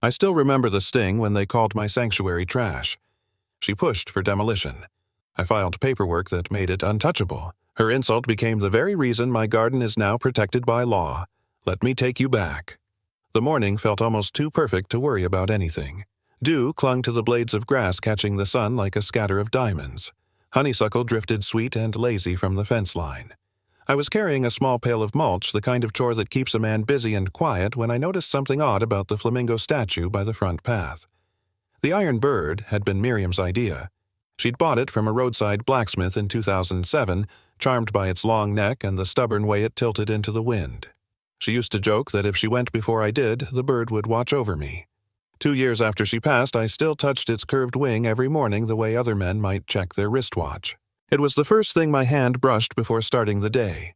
I still remember the sting when they called my sanctuary trash. She pushed for demolition. I filed paperwork that made it untouchable. Her insult became the very reason my garden is now protected by law. Let me take you back. The morning felt almost too perfect to worry about anything. Dew clung to the blades of grass catching the sun like a scatter of diamonds. Honeysuckle drifted sweet and lazy from the fence line. I was carrying a small pail of mulch, the kind of chore that keeps a man busy and quiet, when I noticed something odd about the flamingo statue by the front path. The iron bird had been Miriam's idea. She'd bought it from a roadside blacksmith in 2007, charmed by its long neck and the stubborn way it tilted into the wind. She used to joke that if she went before I did, the bird would watch over me. 2 years after she passed, I still touched its curved wing every morning the way other men might check their wristwatch. It was the first thing my hand brushed before starting the day.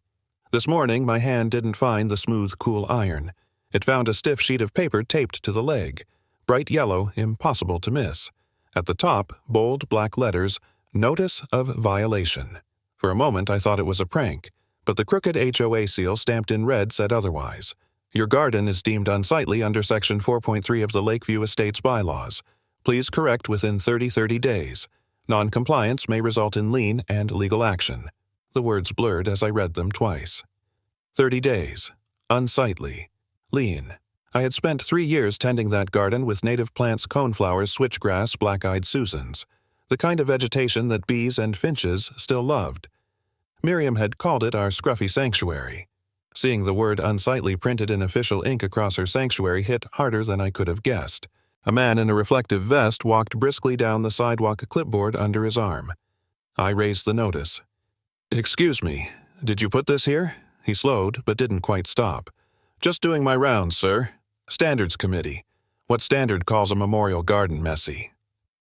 This morning, my hand didn't find the smooth, cool iron. It found a stiff sheet of paper taped to the leg. Bright yellow, impossible to miss. At the top, bold black letters, Notice of Violation. For a moment, I thought it was a prank, but the crooked HOA seal stamped in red said otherwise. Your garden is deemed unsightly under Section 4.3 of the Lakeview Estates bylaws. Please correct within 30 days. Non-compliance may result in lien and legal action. The words blurred as I read them twice. 30 days. Unsightly. Lien. I had spent 3 years tending that garden with native plants, coneflowers, switchgrass, black-eyed Susans, the kind of vegetation that bees and finches still loved. Miriam had called it our scruffy sanctuary. Seeing the word unsightly printed in official ink across her sanctuary hit harder than I could have guessed. A man in a reflective vest walked briskly down the sidewalk, a clipboard under his arm. I raised the notice. "Excuse me, did you put this here?" He slowed, but didn't quite stop. "Just doing my rounds, sir. Standards Committee. What standard calls a memorial garden messy?"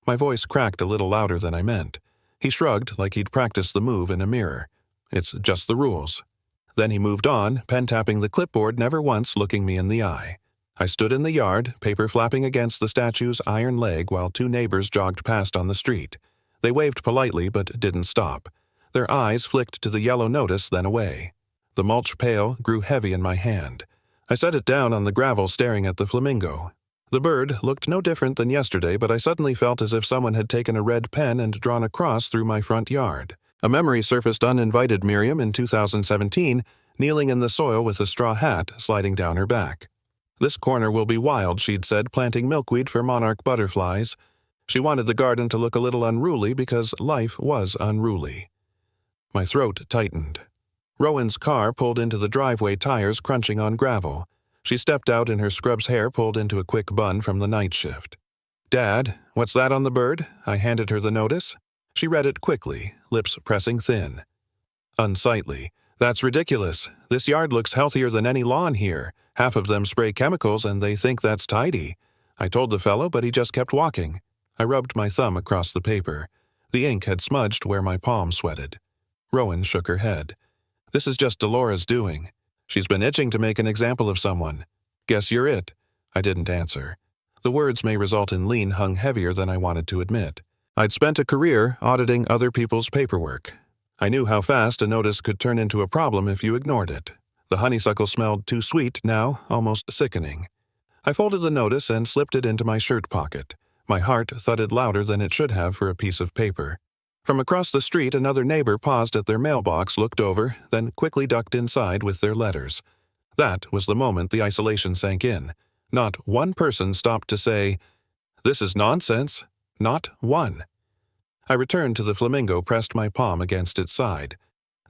My voice cracked a little louder than I meant. He shrugged like he'd practiced the move in a mirror. "It's just the rules." Then he moved on, pen-tapping the clipboard, never once looking me in the eye. I stood in the yard, paper flapping against the statue's iron leg while 2 neighbors jogged past on the street. They waved politely but didn't stop. Their eyes flicked to the yellow notice, then away. The mulch pail grew heavy in my hand. I set it down on the gravel, staring at the flamingo. The bird looked no different than yesterday, but I suddenly felt as if someone had taken a red pen and drawn a cross through my front yard. A memory surfaced uninvited Miriam in 2017, kneeling in the soil with a straw hat sliding down her back. "This corner will be wild," she'd said, planting milkweed for monarch butterflies. She wanted the garden to look a little unruly because life was unruly. My throat tightened. Rowan's car pulled into the driveway, tires crunching on gravel. She stepped out in her scrub's hair pulled into a quick bun from the night shift. "Dad, what's that on the bird?" I handed her the notice. She read it quickly, lips pressing thin. "Unsightly. That's ridiculous. This yard looks healthier than any lawn here. Half of them spray chemicals and they think that's tidy. I told the fellow, but he just kept walking." I rubbed my thumb across the paper. The ink had smudged where my palm sweated. Rowan shook her head. "This is just Delora's doing. She's been itching to make an example of someone. Guess you're it." I didn't answer. The words may result in lien hung heavier than I wanted to admit. I'd spent a career auditing other people's paperwork. I knew how fast a notice could turn into a problem if you ignored it. The honeysuckle smelled too sweet now, almost sickening. I folded the notice and slipped it into my shirt pocket. My heart thudded louder than it should have for a piece of paper. From across the street, another neighbor paused at their mailbox, looked over, then quickly ducked inside with their letters. That was the moment the isolation sank in. Not one person stopped to say, "This is nonsense." Not one. I returned to the flamingo, pressed my palm against its side.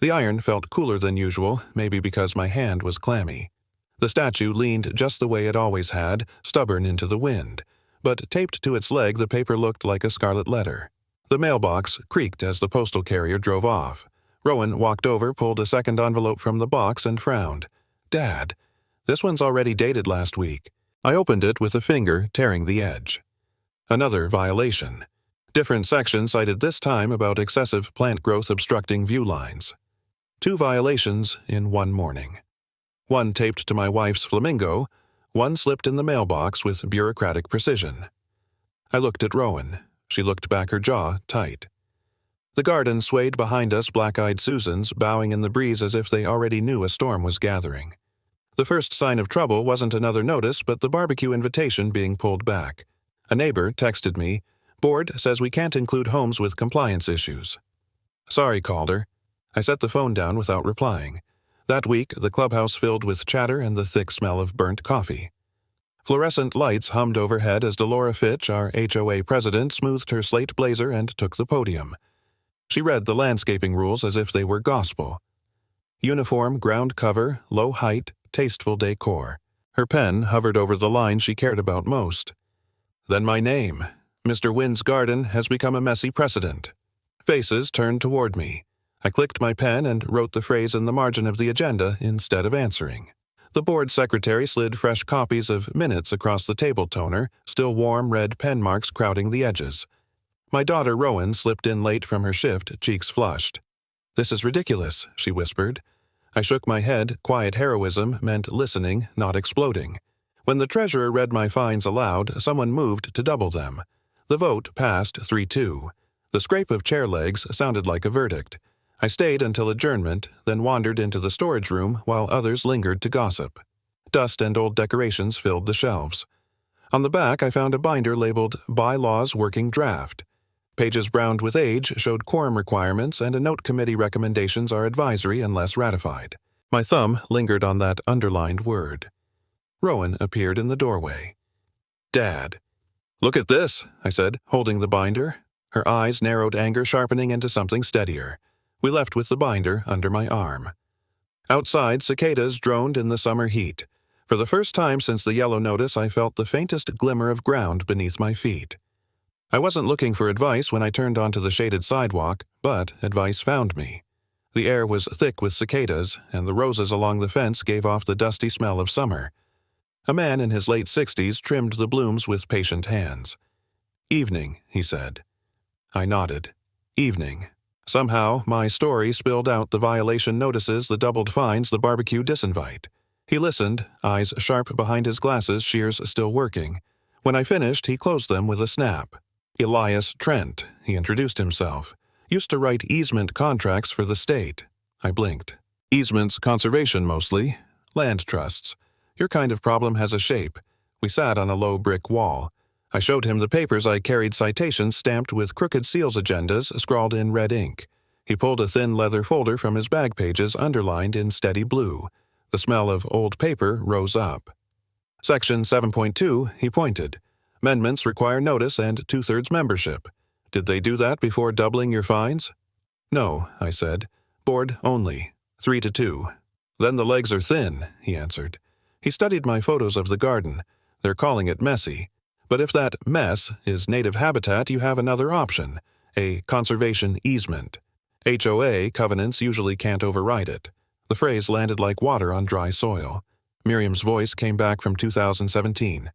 The iron felt cooler than usual, maybe because my hand was clammy. The statue leaned just the way it always had, stubborn into the wind. But taped to its leg, the paper looked like a scarlet letter. The mailbox creaked as the postal carrier drove off. Rowan walked over, pulled a second envelope from the box, and frowned. "Dad, this one's already dated last week." I opened it with a finger, tearing the edge. Another violation. Different section cited this time about excessive plant growth obstructing view lines. 2 violations in one morning. One taped to my wife's flamingo, one slipped in the mailbox with bureaucratic precision. I looked at Rowan. She looked back, her jaw tight. The garden swayed behind us, black-eyed Susans bowing in the breeze as if they already knew a storm was gathering. The first sign of trouble wasn't another notice, but the barbecue invitation being pulled back. A neighbor texted me, "Board says we can't include homes with compliance issues." "Sorry, Calder." I set the phone down without replying. That week, the clubhouse filled with chatter and the thick smell of burnt coffee. Fluorescent lights hummed overhead as Delora Fitch, our HOA president, smoothed her slate blazer and took the podium. She read the landscaping rules as if they were gospel. Uniform, ground cover, low height, tasteful decor. Her pen hovered over the line she cared about most. Then my name. Mr. Wynn's garden has become a messy precedent. Faces turned toward me. I clicked my pen and wrote the phrase in the margin of the agenda instead of answering. The board secretary slid fresh copies of minutes across the table toner, still warm red pen marks crowding the edges. My daughter Rowan slipped in late from her shift, cheeks flushed. "This is ridiculous," she whispered. I shook my head. Quiet heroism meant listening, not exploding. When the treasurer read my fines aloud, someone moved to double them. The vote passed 3-2. The scrape of chair legs sounded like a verdict. I stayed until adjournment, then wandered into the storage room while others lingered to gossip. Dust and old decorations filled the shelves. On the back, I found a binder labeled Bylaws Working Draft. Pages browned with age showed quorum requirements, and a note committee recommendations are advisory unless ratified. My thumb lingered on that underlined word. Rowan appeared in the doorway. "Dad." "Look at this," I said, holding the binder. Her eyes narrowed, anger sharpening into something steadier. We left with the binder under my arm. Outside, cicadas droned in the summer heat. For the first time since the yellow notice, I felt the faintest glimmer of ground beneath my feet. I wasn't looking for advice when I turned onto the shaded sidewalk, but advice found me. The air was thick with cicadas, and the roses along the fence gave off the dusty smell of summer. A man in his late 60s trimmed the blooms with patient hands. "Evening," he said. I nodded. Evening. Somehow, my story spilled out the violation notices, the doubled fines, the barbecue disinvite. He listened, eyes sharp behind his glasses, shears still working. When I finished, he closed them with a snap. "Elias Trent," he introduced himself. "Used to write easement contracts for the state." I blinked. "Easements conservation mostly. Land trusts. Your kind of problem has a shape." We sat on a low brick wall. I showed him the papers I carried, citations stamped with crooked seals agendas scrawled in red ink. He pulled a thin leather folder from his bag pages underlined in steady blue. The smell of old paper rose up. "Section 7.2, he pointed. "Amendments require notice and 2/3 membership. Did they do that before doubling your fines?" "No," I said. "Board only. 3-2. "Then the legs are thin," he answered. He studied my photos of the garden. "They're calling it messy. But if that mess is native habitat, you have another option, a conservation easement. HOA covenants usually can't override it." The phrase landed like water on dry soil. Miriam's voice came back from 2017.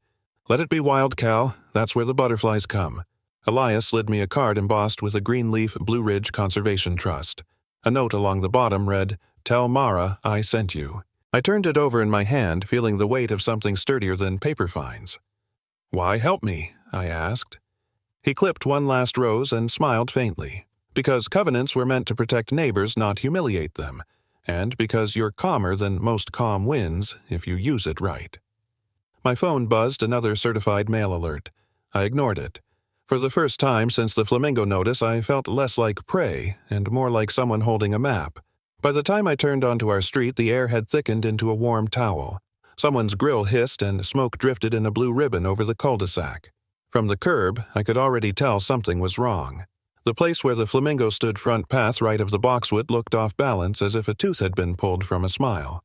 "Let it be wild, Cal. That's where the butterflies come." Elias slid me a card embossed with a green leaf Blue Ridge Conservation Trust. A note along the bottom read, "Tell Mara I sent you." I turned it over in my hand, feeling the weight of something sturdier than paper fines. "Why help me?" I asked. He clipped one last rose and smiled faintly. "Because covenants were meant to protect neighbors, not humiliate them. And because you're calmer than most calm winds if you use it right." My phone buzzed another certified mail alert. I ignored it. For the first time since the flamingo notice, I felt less like prey and more like someone holding a map. By the time I turned onto our street, the air had thickened into a warm towel. Someone's grill hissed and smoke drifted in a blue ribbon over the cul-de-sac. From the curb, I could already tell something was wrong. The place where the flamingo stood front path right of the boxwood looked off balance as if a tooth had been pulled from a smile.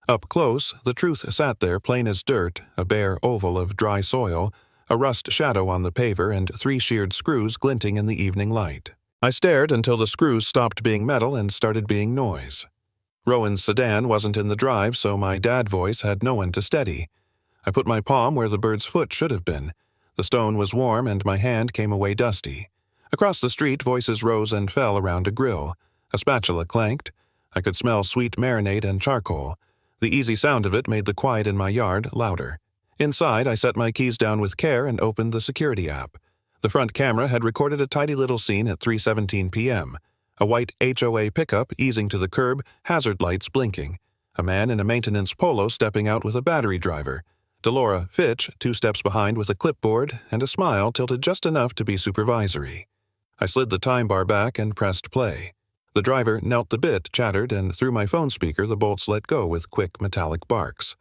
Up close, the truth sat there plain as dirt, a bare oval of dry soil, a rust shadow on the paver, and 3 sheared screws glinting in the evening light. I stared until the screws stopped being metal and started being noise. Rowan's sedan wasn't in the drive, so my dad voice had no one to steady. I put my palm where the bird's foot should have been. The stone was warm and my hand came away dusty. Across the street, voices rose and fell around a grill. A spatula clanked. I could smell sweet marinade and charcoal. The easy sound of it made the quiet in my yard louder. Inside, I set my keys down with care and opened the security app. The front camera had recorded a tidy little scene at 3:17 p.m. A white HOA pickup easing to the curb, hazard lights blinking. A man in a maintenance polo stepping out with a battery driver. Delora Fitch 2 steps behind with a clipboard and a smile tilted just enough to be supervisory. I slid the time bar back and pressed play. The driver knelt the bit, chattered, and through my phone speaker the bolts let go with quick metallic barks.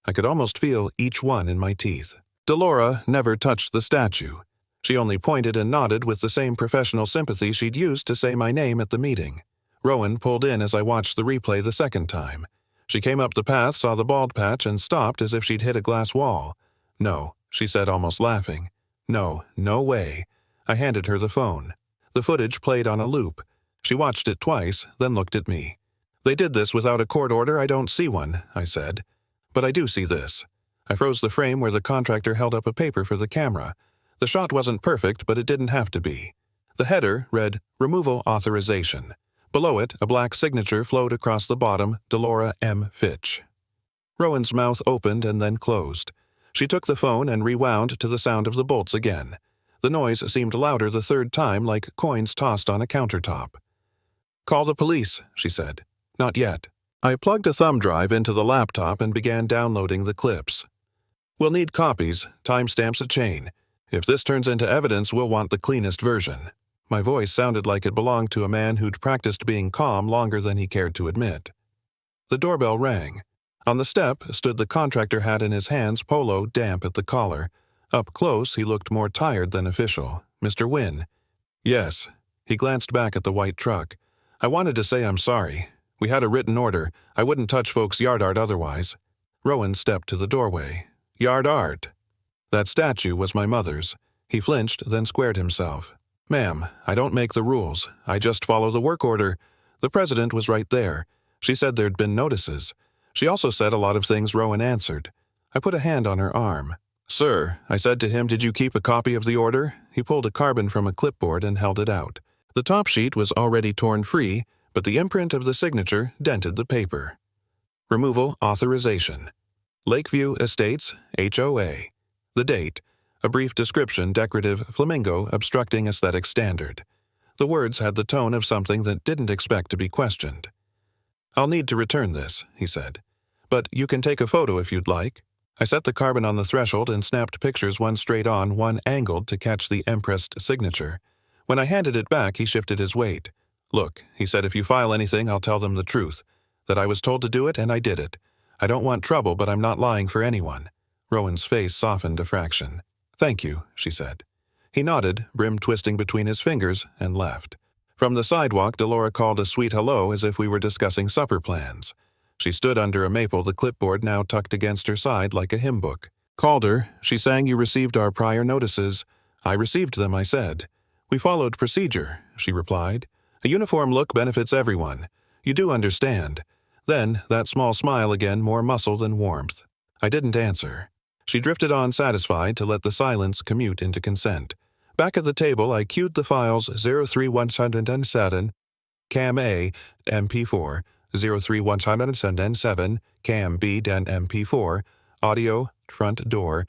I could almost feel each one in my teeth. Delora never touched the statue. She only pointed and nodded with the same professional sympathy she'd used to say my name at the meeting. Rowan pulled in as I watched the replay the second time. She came up the path, saw the bald patch, and stopped as if she'd hit a glass wall. "No," she said, almost laughing. "No, no way." I handed her the phone. The footage played on a loop. She watched it twice, then looked at me. "They did this without a court order. I don't see one," I said. "But I do see this." I froze the frame where the contractor held up a paper for the camera. The shot wasn't perfect, but it didn't have to be. The header read, "Removal Authorization." Below it, a black signature flowed across the bottom, Delora M. Fitch. Rowan's mouth opened and then closed. She took the phone and rewound to the sound of the bolts again. The noise seemed louder the third time, like coins tossed on a countertop. "Call the police," she said. "Not yet." I plugged a thumb drive into the laptop and began downloading the clips. "We'll need copies, timestamps a chain. If this turns into evidence, we'll want the cleanest version." My voice sounded like it belonged to a man who'd practiced being calm longer than he cared to admit. The doorbell rang. On the step stood the contractor hat in his hands, polo damp at the collar. Up close, he looked more tired than official. "Mr. Wynn." "Yes." He glanced back at the white truck. "I wanted to say I'm sorry. We had a written order. I wouldn't touch folks' yard art otherwise." Rowan stepped to the doorway. "Yard art?" "That statue was my mother's." He flinched, then squared himself. "Ma'am, I don't make the rules. I just follow the work order. The president was right there. She said there'd been notices. She also said a lot of things Rowan answered." I put a hand on her arm. "Sir," I said to him, "did you keep a copy of the order?" He pulled a carbon from a clipboard and held it out. The top sheet was already torn free, but the imprint of the signature dented the paper. Removal Authorization. Lakeview Estates, HOA. The date. A brief description, decorative flamingo obstructing aesthetic standard. The words had the tone of something that didn't expect to be questioned. "I'll need to return this," he said. "But you can take a photo if you'd like." I set the carbon on the threshold and snapped pictures, one straight on, one angled to catch the impressed signature. When I handed it back, he shifted his weight. "Look," he said, "if you file anything, I'll tell them the truth. That I was told to do it, and I did it. I don't want trouble, but I'm not lying for anyone." Rowan's face softened a fraction. "Thank you," she said. He nodded, brim twisting between his fingers, and left. From the sidewalk, Delora called a sweet hello as if we were discussing supper plans. She stood under a maple, the clipboard now tucked against her side like a hymn book. "Called her. She sang you received our prior notices." "I received them," I said. "We followed procedure," she replied. "A uniform look benefits everyone. You do understand." Then, that small smile again, more muscle than warmth. I didn't answer. She drifted on, satisfied, to let the silence commute into consent. Back at the table, I queued the files 03107, CAM A, MP4, 03107, CAM B, dan MP4, audio, front door,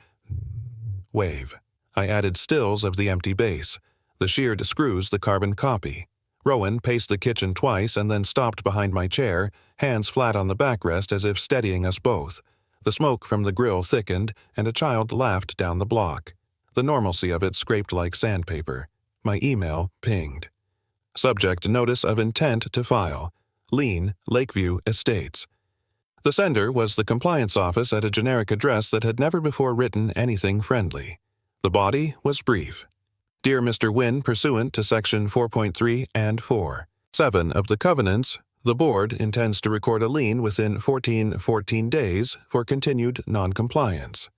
wave. I added stills of the empty base, the sheared screws, the carbon copy. Rowan paced the kitchen twice and then stopped behind my chair, hands flat on the backrest as if steadying us both. The smoke from the grill thickened, and a child laughed down the block. The normalcy of it scraped like sandpaper. My email pinged. Subject: Notice of Intent to File. Lien, Lakeview Estates. The sender was the compliance office at a generic address that had never before written anything friendly. The body was brief. Dear Mr. Wynn, pursuant to Section 4.3 and 4.7 of the Covenants, the Board intends to record a lien within 14 days for continued noncompliance.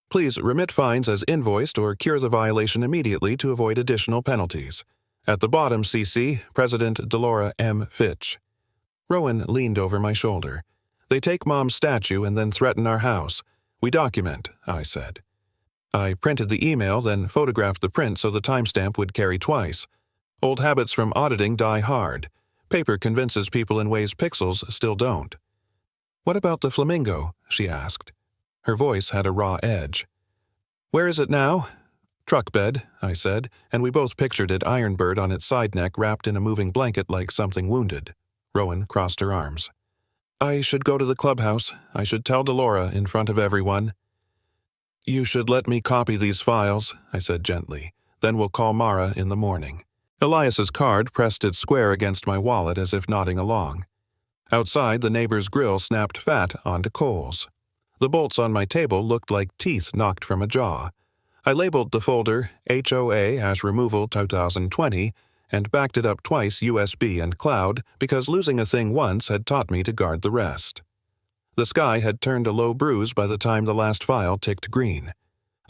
Please remit fines as invoiced or cure the violation immediately to avoid additional penalties. At the bottom, CC, President Delora M. Fitch. Rowan leaned over my shoulder. They take Mom's statue and then threaten our house. We document, I said. I printed the email, then photographed the print so the timestamp would carry twice. Old habits from auditing die hard. Paper convinces people in ways pixels still don't. "What about the flamingo?" she asked. Her voice had a raw edge. "Where is it now?" "Truck bed," I said, and we both pictured it, ironbird on its side neck, wrapped in a moving blanket like something wounded. Rowan crossed her arms. I should go to the clubhouse. I should tell Delora in front of everyone. You should let me copy these files, I said gently. Then we'll call Mara in the morning. Elias's card pressed its square against my wallet as if nodding along. Outside, the neighbor's grill snapped fat onto coals. The bolts on my table looked like teeth knocked from a jaw. I labeled the folder HOA as Removal 2020 and backed it up twice USB and cloud because losing a thing once had taught me to guard the rest. The sky had turned a low bruise by the time the last file ticked green.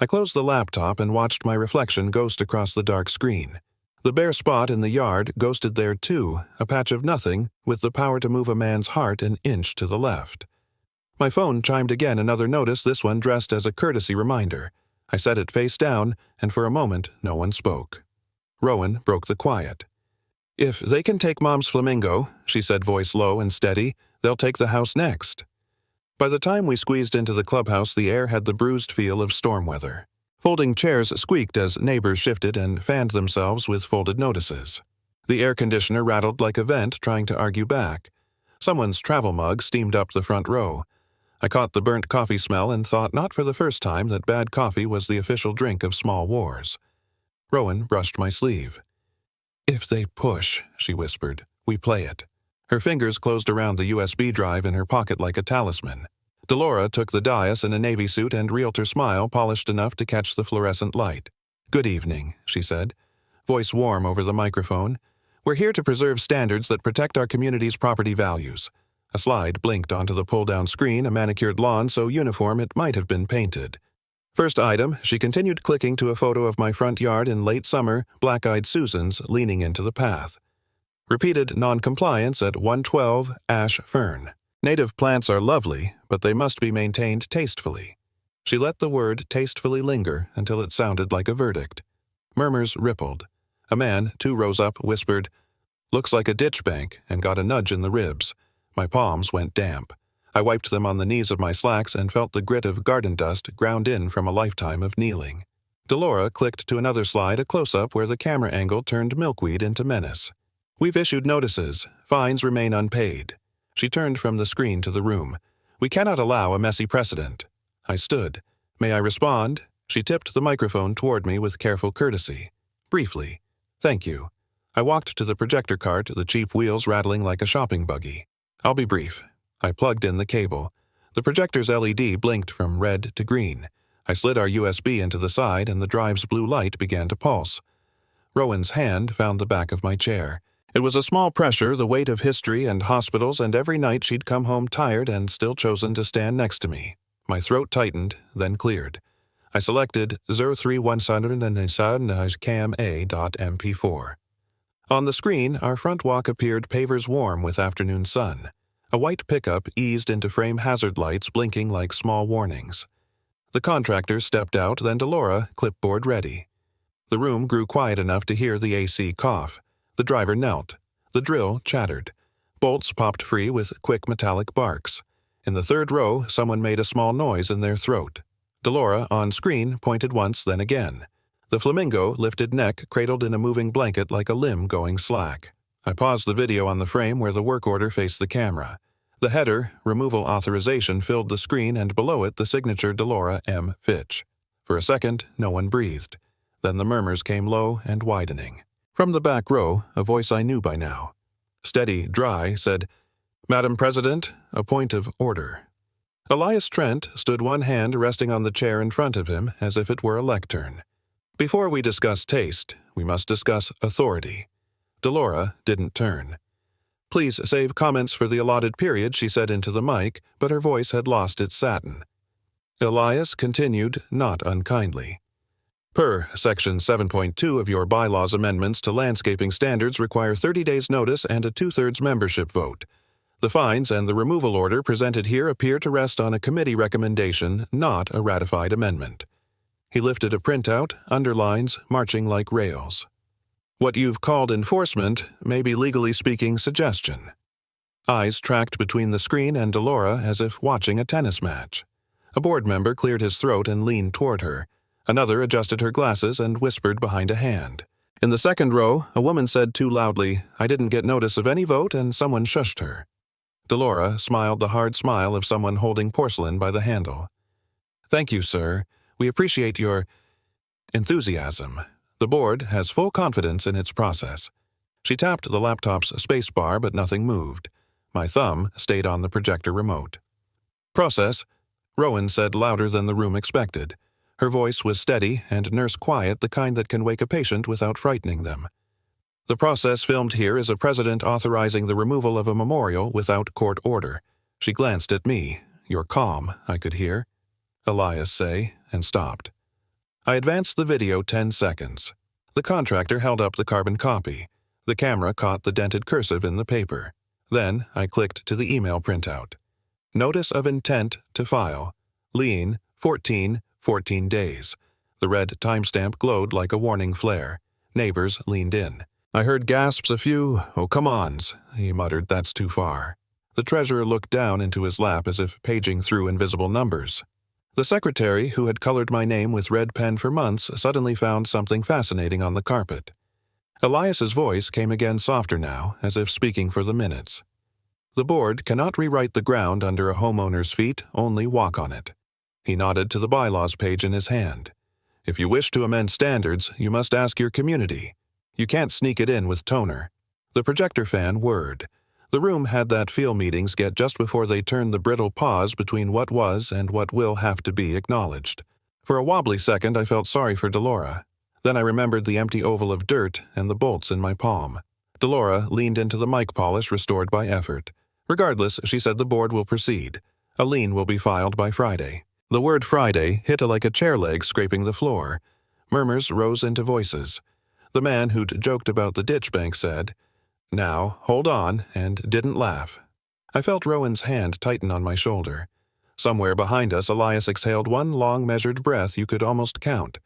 I closed the laptop and watched my reflection ghost across the dark screen. The bare spot in the yard ghosted there too, a patch of nothing with the power to move a man's heart an inch to the left. My phone chimed again, another notice, this one dressed as a courtesy reminder. I set it face down, and for a moment no one spoke. Rowan broke the quiet. If they can take Mom's flamingo, she said, voice low and steady, they'll take the house next. By the time we squeezed into the clubhouse, the air had the bruised feel of storm weather. Folding chairs squeaked as neighbors shifted and fanned themselves with folded notices. The air conditioner rattled like a vent trying to argue back. Someone's travel mug steamed up the front row. I caught the burnt coffee smell and thought not for the first time that bad coffee was the official drink of small wars. Rowan brushed my sleeve. If they push, she whispered, we play it. Her fingers closed around the USB drive in her pocket like a talisman. Delora took the dais in a navy suit and realtor smile polished enough to catch the fluorescent light. Good evening, she said, voice warm over the microphone. We're here to preserve standards that protect our community's property values. A slide blinked onto the pull-down screen, a manicured lawn so uniform it might have been painted. First item, she continued clicking to a photo of my front yard in late summer, black-eyed Susans leaning into the path. Repeated non-compliance at 112 Ash Fern. Native plants are lovely, but they must be maintained tastefully. She let the word tastefully linger until it sounded like a verdict. Murmurs rippled. A man, 2 rows up, whispered, looks like a ditch bank, and got a nudge in the ribs. My palms went damp. I wiped them on the knees of my slacks and felt the grit of garden dust ground in from a lifetime of kneeling. Delora clicked to another slide, a close-up where the camera angle turned milkweed into menace. We've issued notices. Fines remain unpaid. She turned from the screen to the room. We cannot allow a messy precedent. I stood. May I respond? She tipped the microphone toward me with careful courtesy. Briefly. Thank you. I walked to the projector cart, the cheap wheels rattling like a shopping buggy. I'll be brief. I plugged in the cable. The projector's LED blinked from red to green. I slid our USB into the side and the drive's blue light began to pulse. Rowan's hand found the back of my chair. It was a small pressure, the weight of history and hospitals, and every night she'd come home tired and still chosen to stand next to me. My throat tightened, then cleared. I selected 03100cam.mp4. On the screen, our front walk appeared pavers warm with afternoon sun. A white pickup eased into frame hazard lights blinking like small warnings. The contractor stepped out, then Delora, clipboard ready. The room grew quiet enough to hear the AC cough. The driver knelt. The drill chattered. Bolts popped free with quick metallic barks. In the third row, someone made a small noise in their throat. Delora, on screen, pointed once, then again. The flamingo, lifted neck, cradled in a moving blanket like a limb going slack. I paused the video on the frame where the work order faced the camera. The header, removal authorization, filled the screen, and below it the signature Delora M. Fitch. For a second, no one breathed. Then the murmurs came low and widening. From the back row, a voice I knew by now. Steady, dry, said, Madam President, a point of order. Elias Trent stood, one hand resting on the chair in front of him as if it were a lectern. Before we discuss taste, we must discuss authority. Delora didn't turn. Please save comments for the allotted period, she said into the mic, but her voice had lost its satin. Elias continued, not unkindly. Per Section 7.2 of your bylaws, amendments to landscaping standards require 30 days' notice and a 2/3 membership vote. The fines and the removal order presented here appear to rest on a committee recommendation, not a ratified amendment. He lifted a printout, underlines marching like rails. What you've called enforcement may be, legally speaking, suggestion. Eyes tracked between the screen and Delora as if watching a tennis match. A board member cleared his throat and leaned toward her. Another adjusted her glasses and whispered behind a hand. In the second row, a woman said too loudly, I didn't get notice of any vote, and someone shushed her. Delora smiled the hard smile of someone holding porcelain by the handle. "Thank you, sir. We appreciate your enthusiasm. The board has full confidence in its process." She tapped the laptop's spacebar, but nothing moved. My thumb stayed on the projector remote. "Process," Rowan said louder than the room expected. Her voice was steady and nurse-quiet, the kind that can wake a patient without frightening them. "The process filmed here is a president authorizing the removal of a memorial without court order." She glanced at me. "You're calm," I could hear Elias say, and stopped. I advanced the video 10 seconds. The contractor held up the carbon copy. The camera caught the dented cursive in the paper. Then I clicked to the email printout. Notice of intent to file. Lien, 14 days. The red timestamp glowed like a warning flare. Neighbors leaned in. I heard gasps, a few "oh come-ons." He muttered, "That's too far." The treasurer looked down into his lap as if paging through invisible numbers. The secretary, who had colored my name with red pen for months, suddenly found something fascinating on the carpet. Elias's voice came again, softer now, as if speaking for the minutes. "The board cannot rewrite the ground under a homeowner's feet, only walk on it." He nodded to the bylaws page in his hand. "If you wish to amend standards, you must ask your community. You can't sneak it in with toner." The projector fan whirred. The room had that feel meetings get just before they turn the brittle pause between what was and what will have to be acknowledged. For a wobbly second I felt sorry for Delora. Then I remembered the empty oval of dirt and the bolts in my palm. Delora leaned into the mic polish restored by effort. "Regardless," she said, "the board will proceed. A lien will be filed by Friday." The word Friday hit like a chair leg scraping the floor. Murmurs rose into voices. The man who'd joked about the ditch bank said, "Now, hold on," and didn't laugh. I felt Rowan's hand tighten on my shoulder. Somewhere behind us, Elias exhaled one long measured breath you could almost count.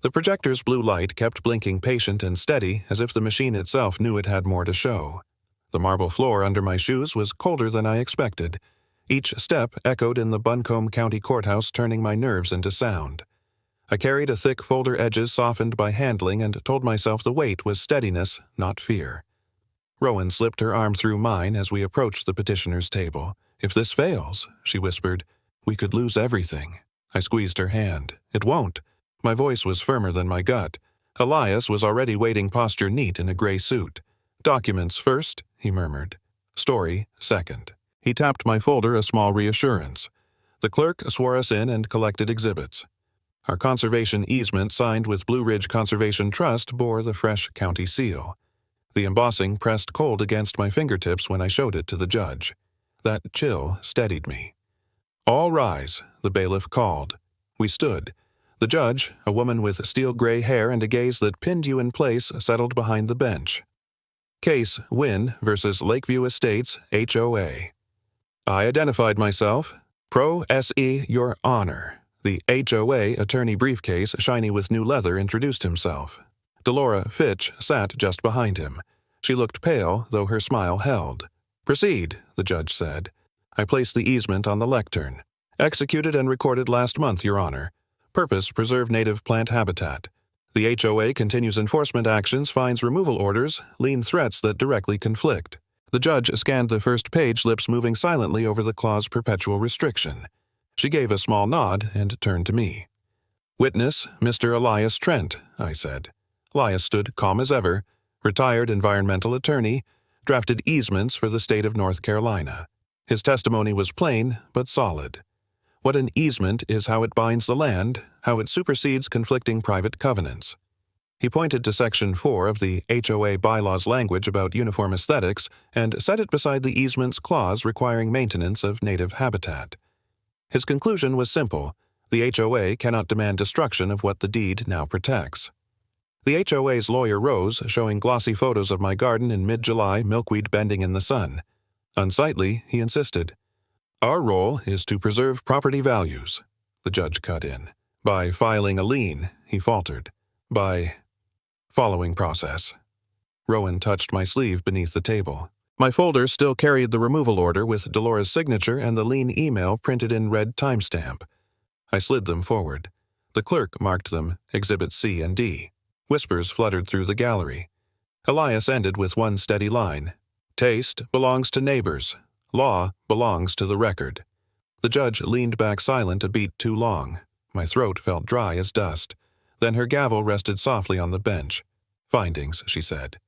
The projector's blue light kept blinking patient and steady, as if the machine itself knew it had more to show. The marble floor under my shoes was colder than I expected. Each step echoed in the Buncombe County Courthouse, turning my nerves into sound. I carried a thick folder, edges softened by handling, and told myself the weight was steadiness, not fear. Rowan slipped her arm through mine as we approached the petitioner's table. "If this fails," she whispered, "we could lose everything." I squeezed her hand. "It won't." My voice was firmer than my gut. Elias was already waiting, posture neat in a gray suit. "Documents first," he murmured. "Story second." He tapped my folder, a small reassurance. The clerk swore us in and collected exhibits. Our conservation easement, signed with Blue Ridge Conservation Trust, bore the fresh county seal. The embossing pressed cold against my fingertips when I showed it to the judge. That chill steadied me. "All rise," the bailiff called. We stood. The judge, a woman with steel-gray hair and a gaze that pinned you in place, settled behind the bench. Case Wynn versus Lakeview Estates, HOA. I identified myself. Pro Se, Your Honor. The HOA attorney, briefcase shiny with new leather, introduced himself. Delora Fitch sat just behind him. She looked pale, though her smile held. "Proceed," the judge said. I placed the easement on the lectern. "Executed and recorded last month, Your Honor. Purpose: preserve native plant habitat. The HOA continues enforcement actions, finds removal orders, lien threats that directly conflict." The judge scanned the first page, lips moving silently over the clause perpetual restriction. She gave a small nod and turned to me. "Witness, Mr. Elias Trent," I said. Elias stood calm as ever, retired environmental attorney, drafted easements for the state of North Carolina. His testimony was plain but solid. What an easement is how it binds the land, how it supersedes conflicting private covenants. He pointed to Section 4 of the HOA bylaws language about uniform aesthetics and set it beside the easement's clause requiring maintenance of native habitat. His conclusion was simple: the HOA cannot demand destruction of what the deed now protects. The HOA's lawyer rose, showing glossy photos of my garden in mid-July, milkweed bending in the sun. Unsightly, he insisted. "Our role is to preserve property values," the judge cut in. "By filing a lien," he faltered. "By following process." Rowan touched my sleeve beneath the table. My folder still carried the removal order with Delora's signature and the lien email printed in red timestamp. I slid them forward. The clerk marked them Exhibits C and D. Whispers fluttered through the gallery. Elias ended with one steady line. "Taste belongs to neighbors. Law belongs to the record. The judge leaned back silent a beat too long. My throat felt dry as dust. Then her gavel rested softly on the bench. Findings, she said.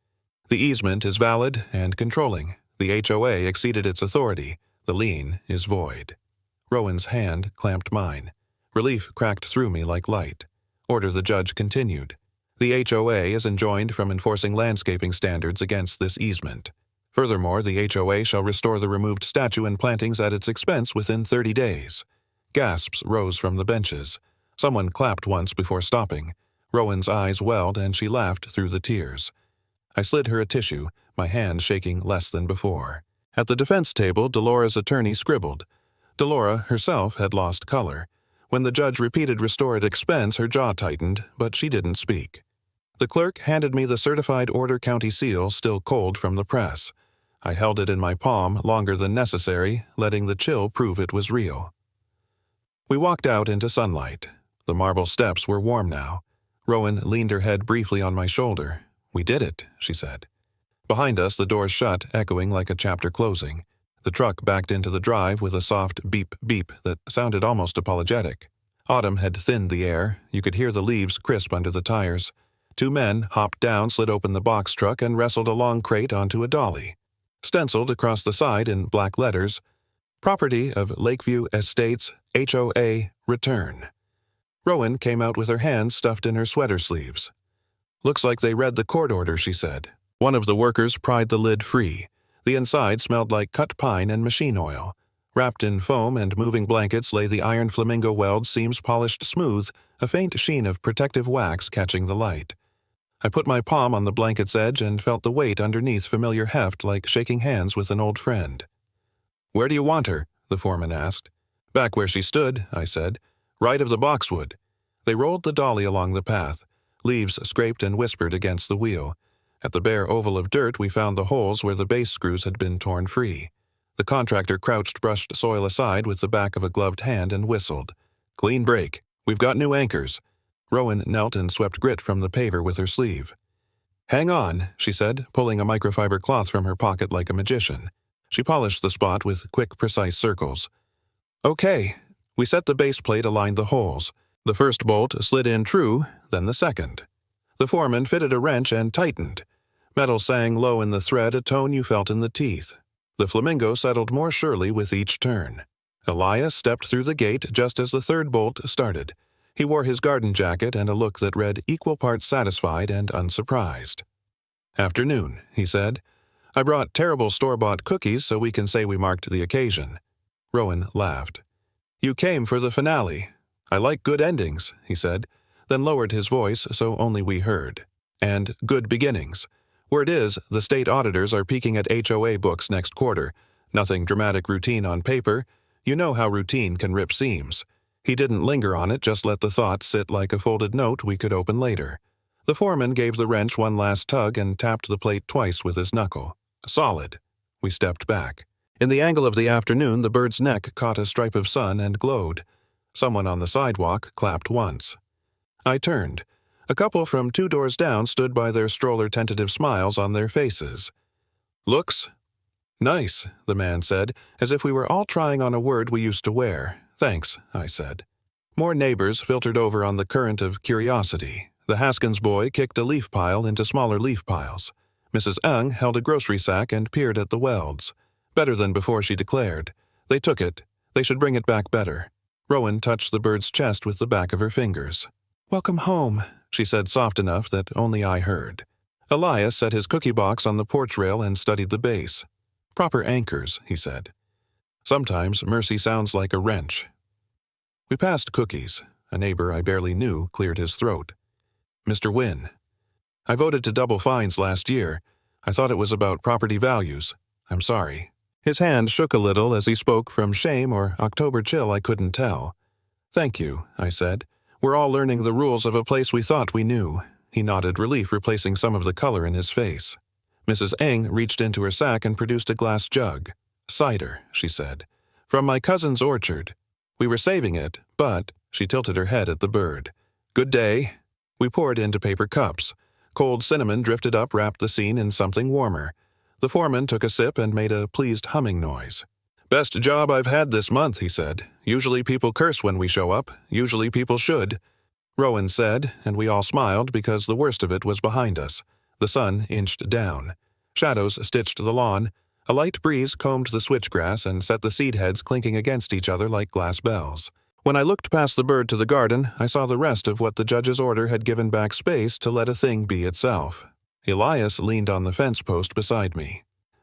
The easement is valid and controlling. The HOA exceeded its authority. The lien is void. Rowan's hand clamped mine. Relief cracked through me like light. Order the judge continued. The HOA is enjoined from enforcing landscaping standards against this easement. Furthermore, the HOA shall restore the removed statue and plantings at its expense within 30 days. Gasps rose from the benches. Someone clapped once before stopping. Rowan's eyes welled and she laughed through the tears. I slid her a tissue, my hand shaking less than before. At the defense table, Delora's attorney scribbled. Delora herself had lost color. When the judge repeated restore at expense, her jaw tightened, but she didn't speak. The clerk handed me the certified order county seal, still cold from the press. I held it in my palm longer than necessary, letting the chill prove it was real. We walked out into sunlight. The marble steps were warm now. Rowan leaned her head briefly on my shoulder. We did it, she said. Behind us, the doors shut, echoing like a chapter closing. The truck backed into the drive with a soft beep-beep that sounded almost apologetic. Autumn had thinned the air. You could hear the leaves crisp under the tires. Two men hopped down, slid open the box truck, and wrestled a long crate onto a dolly. Stenciled across the side in black letters, Property of Lakeview Estates, HOA, return. Rowan came out with her hands stuffed in her sweater sleeves. Looks like they read the court order, she said. One of the workers pried the lid free. The inside smelled like cut pine and machine oil. Wrapped in foam and moving blankets lay the iron flamingo weld seams polished smooth, a faint sheen of protective wax catching the light. I put my palm on the blanket's edge and felt the weight underneath familiar heft like shaking hands with an old friend. Where do you want her? The foreman asked. Back where she stood, I said. Right of the boxwood. They rolled the dolly along the path. Leaves scraped and whispered against the wheel. At the bare oval of dirt we found the holes where the base screws had been torn free. The contractor crouched, brushed soil aside with the back of a gloved hand and whistled. Clean break. We've got new anchors. Rowan knelt and swept grit from the paver with her sleeve. Hang on, she said, pulling a microfiber cloth from her pocket like a magician. She polished the spot with quick, precise circles. Okay. We set the base plate aligned the holes. The first bolt slid in true, then the second. The foreman fitted a wrench and tightened. Metal sang low in the thread, a tone you felt in the teeth. The flamingo settled more surely with each turn. Elias stepped through the gate just as the third bolt started. He wore his garden jacket and a look that read equal parts satisfied and unsurprised. Afternoon, he said. I brought terrible store-bought cookies so we can say we marked the occasion. Rowan laughed. You came for the finale. I like good endings, he said, then lowered his voice so only we heard. And good beginnings. Word is, the state auditors are peeking at HOA books next quarter. Nothing dramatic routine on paper. You know how routine can rip seams. He didn't linger on it, just let the thought sit like a folded note we could open later. The foreman gave the wrench one last tug and tapped the plate twice with his knuckle. Solid. We stepped back. In the angle of the afternoon, the bird's neck caught a stripe of sun and glowed. Someone on the sidewalk clapped once. I turned. A couple from 2 doors down stood by their stroller, tentative smiles on their faces. Looks? Nice, the man said, as if we were all trying on a word we used to wear. Thanks, I said. More neighbors filtered over on the current of curiosity. The Haskins boy kicked a leaf pile into smaller leaf piles. Mrs. Ung held a grocery sack and peered at the welds. Better than before, she declared. They took it. They should bring it back better. Rowan touched the bird's chest with the back of her fingers. Welcome home, she said soft enough that only I heard. Elias set his cookie box on the porch rail and studied the base. Proper anchors, he said. Sometimes mercy sounds like a wrench. We passed cookies. A neighbor I barely knew cleared his throat. Mr. Wynne. I voted to double fines last year. I thought it was about property values. I'm sorry. His hand shook a little as he spoke from shame or October chill, I couldn't tell. Thank you, I said. We're all learning the rules of a place we thought we knew. He nodded, relief replacing some of the color in his face. Mrs. Eng reached into her sack and produced a glass jug. Cider, she said. From my cousin's orchard. We were saving it, but, she tilted her head at the bird. Good day. We poured into paper cups. Cold cinnamon drifted up, wrapped the scene in something warmer. The foreman took a sip and made a pleased humming noise. "Best job I've had this month," he said. "Usually people curse when we show up. Usually people should." Rowan said, and we all smiled because the worst of it was behind us. The sun inched down. Shadows stitched the lawn. A light breeze combed the switchgrass and set the seed heads clinking against each other like glass bells. When I looked past the bird to the garden, I saw the rest of what the judge's order had given back space to let a thing be itself. Elias leaned on the fence post beside me.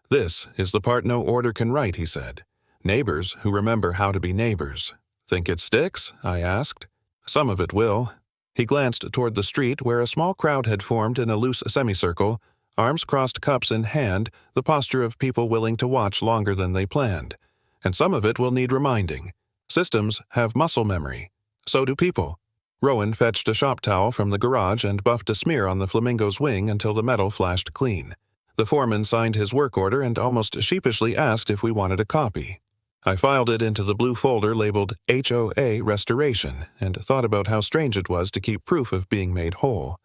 "This is the part no order can write," he said. "Neighbors who remember how to be neighbors." "Think it sticks?" I asked. "Some of it will." He glanced toward the street where a small crowd had formed in a loose semicircle, arms crossed, cups in hand, the posture of people willing to watch longer than they planned. "And some of it will need reminding. Systems have muscle memory. So do people." Rowan fetched a shop towel from the garage and buffed a smear on the flamingo's wing until the metal flashed clean. The foreman signed his work order and almost sheepishly asked if we wanted a copy. I filed it into the blue folder labeled HOA Restoration and thought about how strange it was to keep proof of being made whole.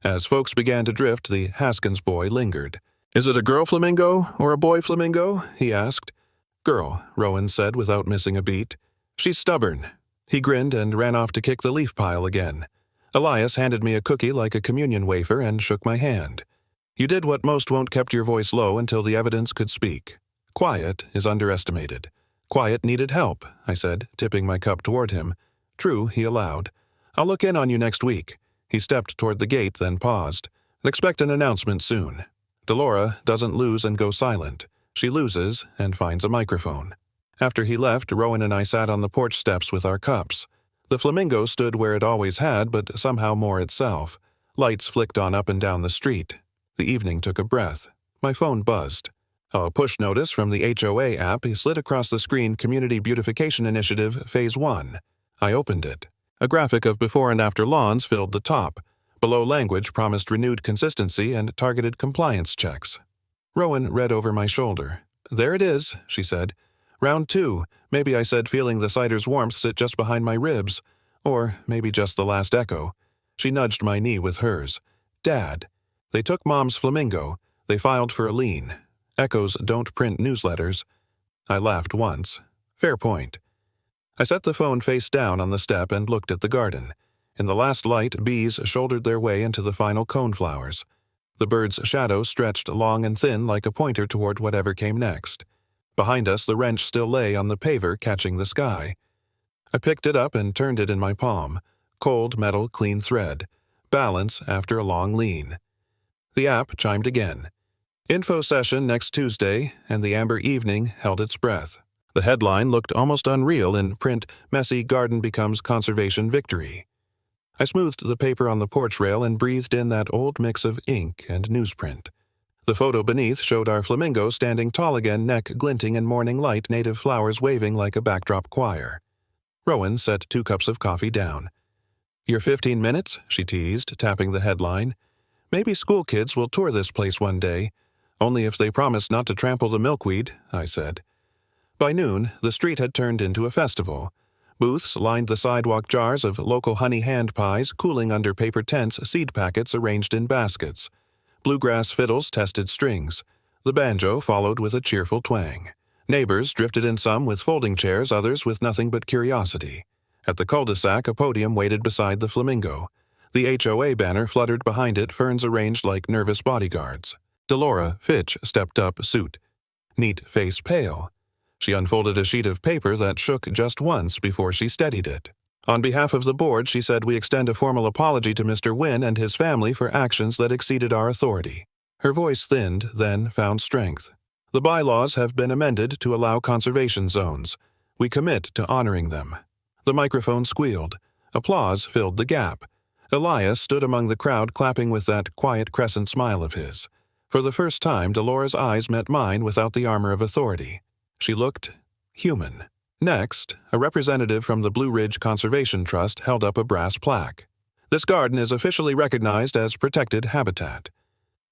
As folks began to drift, the Haskins boy lingered. "Is it a girl flamingo or a boy flamingo?" he asked. "Girl," Rowan said without missing a beat. "She's stubborn." He grinned and ran off to kick the leaf pile again. Elias handed me a cookie like a communion wafer and shook my hand. "You did what most won't, kept your voice low until the evidence could speak. Quiet is underestimated." "Quiet needed help," I said, tipping my cup toward him. "True," he allowed. "I'll look in on you next week." He stepped toward the gate, then paused. "Expect an announcement soon. Delora doesn't lose and go silent. She loses and finds a microphone." After he left, Rowan and I sat on the porch steps with our cups. The flamingo stood where it always had, but somehow more itself. Lights flicked on up and down the street. The evening took a breath. My phone buzzed. A push notice from the HOA app slid across the screen. Community Beautification Initiative, Phase 1. I opened it. A graphic of before and after lawns filled the top. Below, language promised renewed consistency and targeted compliance checks. Rowan read over my shoulder. "There it is," she said. "Round 2. Maybe," I said, feeling the cider's warmth sit just behind my ribs. Or maybe just the last echo. She nudged my knee with hers. "Dad. They took Mom's flamingo. They filed for a lien. Echoes don't print newsletters." I laughed once. Fair point. I set the phone face down on the step and looked at the garden. In the last light, bees shouldered their way into the final coneflowers. The bird's shadow stretched long and thin like a pointer toward whatever came next. Behind us, the wrench still lay on the paver, catching the sky. I picked it up and turned it in my palm. Cold metal, clean thread. Balance after a long lean. The app chimed again. Info session next Tuesday, and the amber evening held its breath. The headline looked almost unreal in print. "Messy garden becomes conservation victory." I smoothed the paper on the porch rail and breathed in that old mix of ink and newsprint. The photo beneath showed our flamingo standing tall again, neck glinting in morning light, native flowers waving like a backdrop choir. Rowan set 2 cups of coffee down. "Your 15 minutes?" she teased, tapping the headline. "Maybe school kids will tour this place one day. Only if they promise not to trample the milkweed," I said. By noon, the street had turned into a festival. Booths lined the sidewalk, jars of local honey hand pies cooling under paper tents, seed packets arranged in baskets. Bluegrass fiddles tested strings. The banjo followed with a cheerful twang. Neighbors drifted in, some with folding chairs, others with nothing but curiosity. At the cul-de-sac, a podium waited beside the flamingo. The HOA banner fluttered behind it, ferns arranged like nervous bodyguards. Delora Fitch stepped up, suit. Neat face pale. She unfolded a sheet of paper that shook just once before she steadied it. "On behalf of the board," she said, "we extend a formal apology to Mr. Wynn and his family for actions that exceeded our authority." Her voice thinned, then found strength. "The bylaws have been amended to allow conservation zones. We commit to honoring them." The microphone squealed. Applause filled the gap. Elias stood among the crowd, clapping with that quiet crescent smile of his. For the first time, Delora's eyes met mine without the armor of authority. She looked human. Next, a representative from the Blue Ridge Conservation Trust held up a brass plaque. "This garden is officially recognized as protected habitat."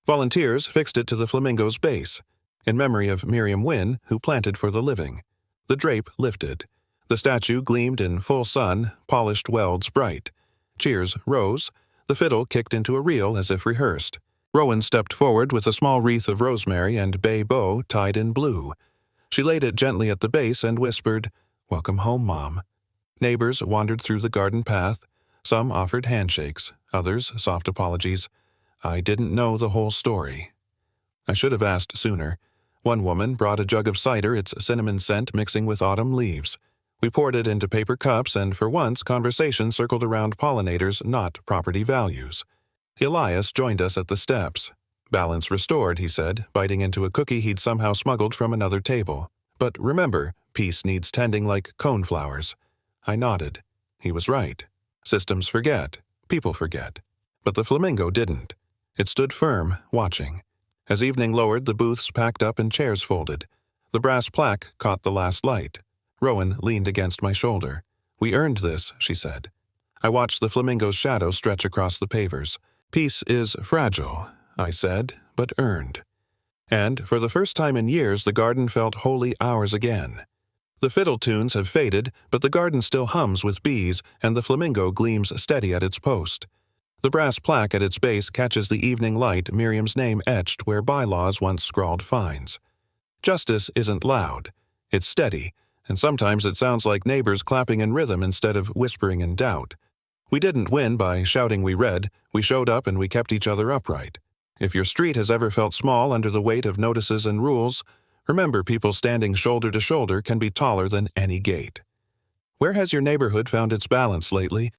Volunteers fixed it to the flamingo's base, in memory of Miriam Wynn, who planted for the living. The drape lifted. The statue gleamed in full sun, polished welds bright. Cheers rose. The fiddle kicked into a reel as if rehearsed. Rowan stepped forward with a small wreath of rosemary and bay bow tied in blue. She laid it gently at the base and whispered, "Welcome home, Mom." Neighbors wandered through the garden path. Some offered handshakes, others soft apologies. I didn't know the whole story. I should have asked sooner. One woman brought a jug of cider, its cinnamon scent mixing with autumn leaves. We poured it into paper cups, and for once conversation circled around pollinators, not property values. Elias joined us at the steps. "Balance restored," he said, biting into a cookie he'd somehow smuggled from another table. "But remember, peace needs tending like coneflowers." I nodded. He was right. Systems forget. People forget. But the flamingo didn't. It stood firm, watching. As evening lowered, the booths packed up and chairs folded. The brass plaque caught the last light. Rowan leaned against my shoulder. "We earned this," she said. I watched the flamingo's shadow stretch across the pavers. "Peace is fragile," I said, "but earned." And for the first time in years, the garden felt wholly ours again. The fiddle tunes have faded, but the garden still hums with bees, and the flamingo gleams steady at its post. The brass plaque at its base catches the evening light, Miriam's name etched where bylaws once scrawled fines. Justice isn't loud. It's steady, and sometimes it sounds like neighbors clapping in rhythm instead of whispering in doubt. We didn't win by shouting we read. We showed up and we kept each other upright. If your street has ever felt small under the weight of notices and rules, remember, people standing shoulder to shoulder can be taller than any gate. Where has your neighborhood found its balance lately?